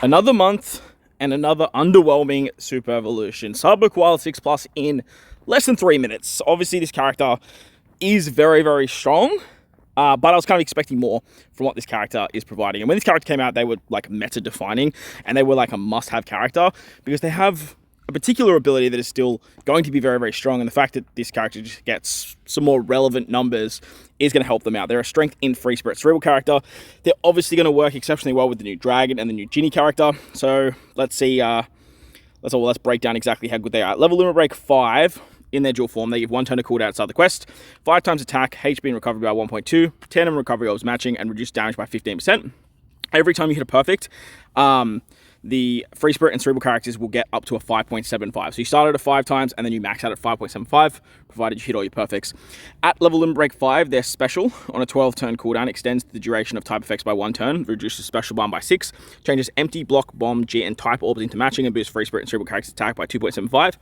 Another month and another underwhelming Super Evolution. Sabo Koala 6+ in less than 3 minutes. Obviously, this character is very, very strong, but I was kind of expecting more from what this character is providing. And when this character came out, they were like meta-defining, and they were like a must-have character because they have a particular ability that is still going to be very, very strong. And the fact that this character just gets some more relevant numbers is going to help them out. They're a strength in free spirit cerebral character. They're obviously going to work exceptionally well with the new dragon and the new genie character. So let's see. Let's break down exactly how good they are. Level limit break 5 in their dual form. They give 1 turn to cooldown outside the quest, 5 times attack, HP and recovery by 1.2, 10 and recovery orbs matching, and reduce damage by 15%. Every time you hit a perfect, the free spirit and cerebral characters will get up to a 5.75. So you start at a 5 times and then you max out at 5.75, provided you hit all your perfects. At level limit break 5, their special on a 12-turn cooldown extends the duration of type effects by 1 turn, reduces special bomb by 6, changes empty, block, bomb, G, and type orbs into matching, and boosts free spirit and cerebral characters attack by 2.75.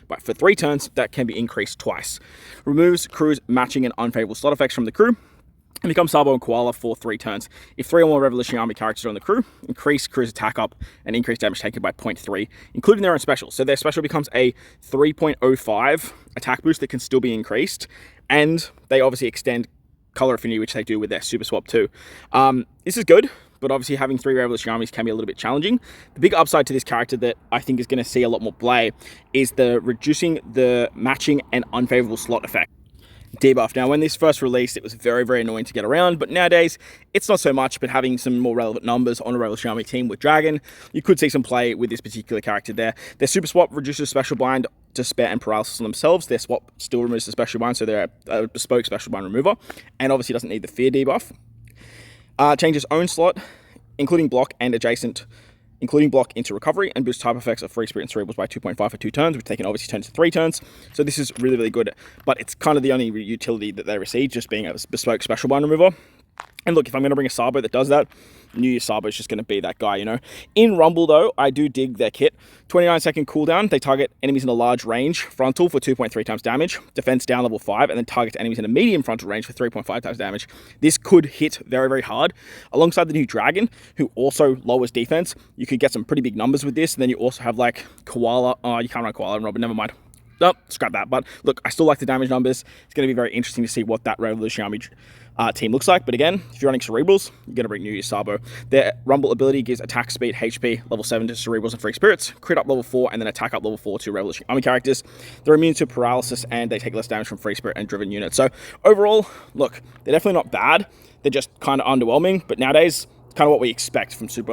But for 3 turns, that can be increased twice. Removes crew's matching and unfavorable slot effects from the crew, and become Sabo and Koala for 3 turns. If 3 or more Revolutionary Army characters are on the crew, increase crew's attack up and increase damage taken by 0.3, including their own special. So their special becomes a 3.05 attack boost that can still be increased, and they obviously extend color affinity, which they do with their Super Swap too. This is good, but obviously having 3 Revolutionary Armies can be a little bit challenging. The big upside to this character that I think is going to see a lot more play is the reducing the matching and unfavorable slot effect debuff. Now, when this first released, it was very, very annoying to get around, but nowadays it's not so much. But having some more relevant numbers on a Revolutionary Army team with Dragon, you could see some play with this particular character there. Their Super Swap reduces special bind to spare and paralysis on themselves. Their swap still removes the special bind, so they're a bespoke special bind remover, and obviously doesn't need the fear debuff. Changes own slot, including block and adjacent, including block into recovery, and boost type effects of free spirit and cerebrals by 2.5 for 2 turns, which they can obviously turn to 3 turns. So this is really, really good, but it's kind of the only utility that they receive, just being a bespoke special bind remover. And look, if I'm going to bring a Sabo that does that, New Year Sabo is just going to be that guy, you know. In Rumble, though, I do dig their kit. 29-second cooldown. They target enemies in a large range, frontal for 2.3 times damage, defense down level 5, and then target enemies in a medium frontal range for 3.5 times damage. This could hit very, very hard. Alongside the new Dragon, who also lowers defense, you could get some pretty big numbers with this. And then you also have like Koala. Oh, you can't run Koala and Robin, never mind. No, scrap that. But look, I still like the damage numbers. It's going to be very interesting to see what that Revolutionary Army team looks like. But again, if you're running Cerebrals, you're going to bring New Year Sabo. Their Rumble ability gives attack speed, HP, level 7 to Cerebrals and Free Spirits, crit up level 4, and then attack up level 4 to Revolutionary Army characters. They're immune to paralysis, and they take less damage from Free Spirit and driven units. So overall, look, they're definitely not bad. They're just kind of underwhelming. But nowadays, kind of what we expect from Super